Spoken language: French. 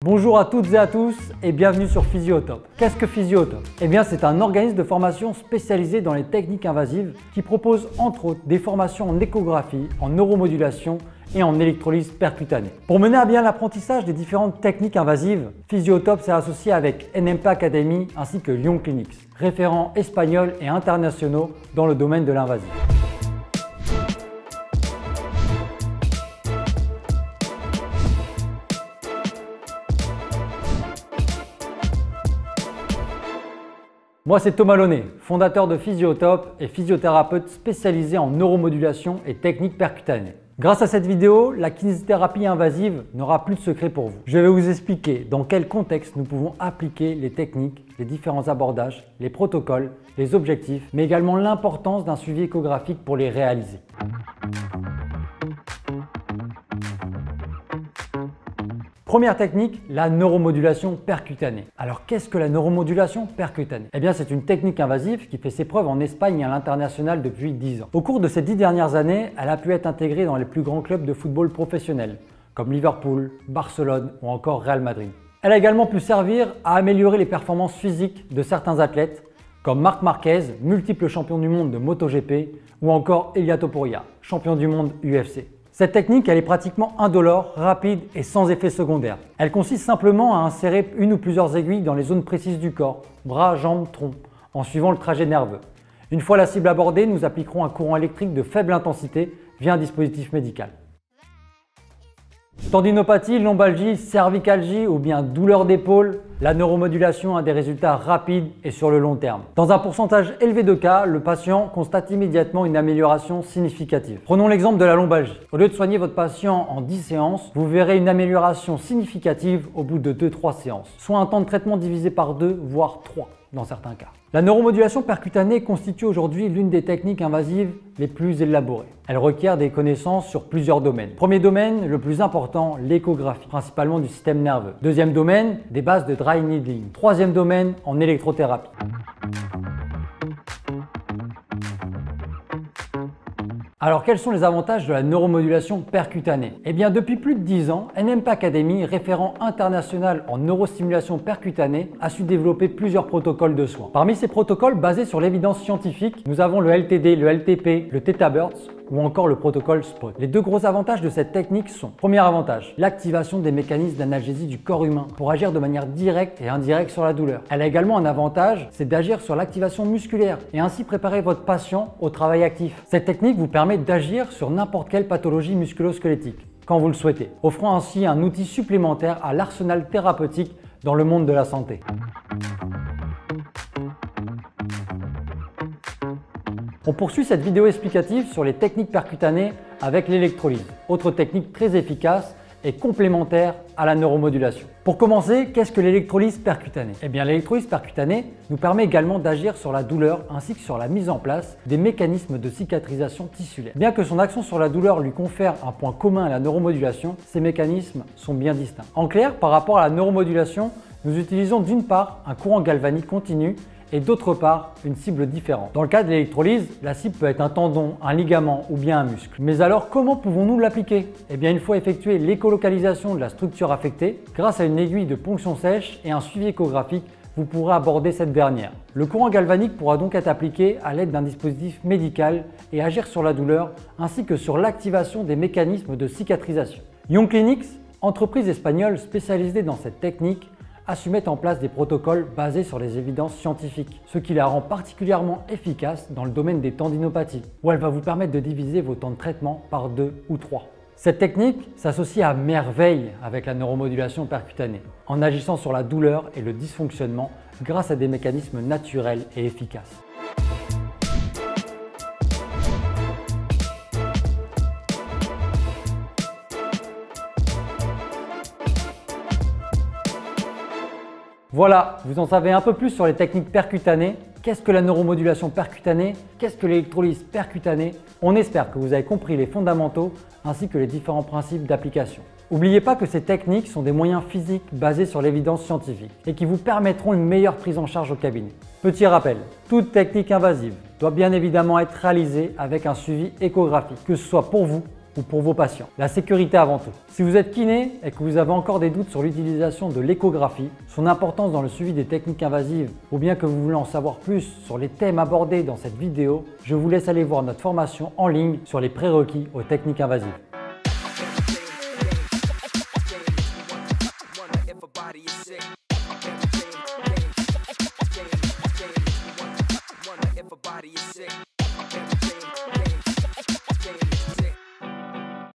Bonjour à toutes et à tous et bienvenue sur Physiotop. Qu'est-ce que Physiotop? Eh bien, c'est un organisme de formation spécialisé dans les techniques invasives qui propose entre autres des formations en échographie, en neuromodulation et en électrolyse percutanée. Pour mener à bien l'apprentissage des différentes techniques invasives, Physiotop s'est associé avec NMP Academy ainsi que Lyon Clinics, référents espagnols et internationaux dans le domaine de l'invasif. Moi, c'est Thomas Launay, fondateur de Physiotop et physiothérapeute spécialisé en neuromodulation et techniques percutanées. Grâce à cette vidéo, la kinésithérapie invasive n'aura plus de secret pour vous. Je vais vous expliquer dans quel contexte nous pouvons appliquer les techniques, les différents abordages, les protocoles, les objectifs, mais également l'importance d'un suivi échographique pour les réaliser. Première technique, la neuromodulation percutanée. Alors qu'est-ce que la neuromodulation percutanée? Eh bien, c'est une technique invasive qui fait ses preuves en Espagne et à l'international depuis 10 ans. Au cours de ces 10 dernières années, elle a pu être intégrée dans les plus grands clubs de football professionnels, comme Liverpool, Barcelone ou encore Real Madrid. Elle a également pu servir à améliorer les performances physiques de certains athlètes, comme Marc Marquez, multiple champion du monde de MotoGP, ou encore Ilia Topuria, champion du monde UFC. Cette technique, elle est pratiquement indolore, rapide et sans effet secondaire. Elle consiste simplement à insérer une ou plusieurs aiguilles dans les zones précises du corps, bras, jambes, tronc, en suivant le trajet nerveux. Une fois la cible abordée, nous appliquerons un courant électrique de faible intensité via un dispositif médical. Tendinopathie, lombalgie, cervicalgie ou bien douleur d'épaule, la neuromodulation a des résultats rapides et sur le long terme. Dans un pourcentage élevé de cas, le patient constate immédiatement une amélioration significative. Prenons l'exemple de la lombalgie. Au lieu de soigner votre patient en 10 séances, vous verrez une amélioration significative au bout de 2-3 séances, soit un temps de traitement divisé par 2 voire 3 dans certains cas. La neuromodulation percutanée constitue aujourd'hui l'une des techniques invasives les plus élaborées. Elle requiert des connaissances sur plusieurs domaines. Premier domaine, le plus important, l'échographie, principalement du système nerveux. Deuxième domaine, des bases de dry needling. Troisième domaine, en électrothérapie. Alors quels sont les avantages de la neuromodulation percutanée? Eh bien depuis plus de 10 ans, NMP Academy, référent international en neurostimulation percutanée, a su développer plusieurs protocoles de soins. Parmi ces protocoles basés sur l'évidence scientifique, nous avons le LTD, le LTP, le Theta Burst ou encore le protocole SPOT. Les deux gros avantages de cette technique sont: premier avantage, l'activation des mécanismes d'analgésie du corps humain pour agir de manière directe et indirecte sur la douleur. Elle a également un avantage, c'est d'agir sur l'activation musculaire et ainsi préparer votre patient au travail actif. Cette technique vous permet d'agir sur n'importe quelle pathologie musculo-squelettique quand vous le souhaitez, offrant ainsi un outil supplémentaire à l'arsenal thérapeutique dans le monde de la santé. On poursuit cette vidéo explicative sur les techniques percutanées avec l'électrolyse, autre technique très efficace et complémentaire à la neuromodulation. Pour commencer, qu'est-ce que l'électrolyse percutanée? Eh bien, l'électrolyse percutanée nous permet également d'agir sur la douleur ainsi que sur la mise en place des mécanismes de cicatrisation tissulaire. Bien que son action sur la douleur lui confère un point commun à la neuromodulation, ces mécanismes sont bien distincts. En clair, par rapport à la neuromodulation, nous utilisons d'une part un courant galvanique continu et d'autre part une cible différente. Dans le cas de l'électrolyse, la cible peut être un tendon, un ligament ou bien un muscle. Mais alors comment pouvons-nous l'appliquer? Eh bien, il faut effectuer l'écolocalisation de la structure affectée grâce à une aiguille de ponction sèche et un suivi échographique. Vous pourrez aborder cette dernière. Le courant galvanique pourra donc être appliqué à l'aide d'un dispositif médical et agir sur la douleur ainsi que sur l'activation des mécanismes de cicatrisation. Lyon Clinics, entreprise espagnole spécialisée dans cette technique, a su mettre en place des protocoles basés sur les évidences scientifiques, ce qui la rend particulièrement efficace dans le domaine des tendinopathies, où elle va vous permettre de diviser vos temps de traitement par 2 ou 3. Cette technique s'associe à merveille avec la neuromodulation percutanée, en agissant sur la douleur et le dysfonctionnement grâce à des mécanismes naturels et efficaces. Voilà, vous en savez un peu plus sur les techniques percutanées. Qu'est-ce que la neuromodulation percutanée? Qu'est-ce que l'électrolyse percutanée? On espère que vous avez compris les fondamentaux ainsi que les différents principes d'application. N'oubliez pas que ces techniques sont des moyens physiques basés sur l'évidence scientifique et qui vous permettront une meilleure prise en charge au cabinet. Petit rappel, toute technique invasive doit bien évidemment être réalisée avec un suivi échographique, que ce soit pour vous ou pour vos patients. La sécurité avant tout. Si vous êtes kiné et que vous avez encore des doutes sur l'utilisation de l'échographie, son importance dans le suivi des techniques invasives ou bien que vous voulez en savoir plus sur les thèmes abordés dans cette vidéo, je vous laisse aller voir notre formation en ligne sur les prérequis aux techniques invasives. If a body is sick.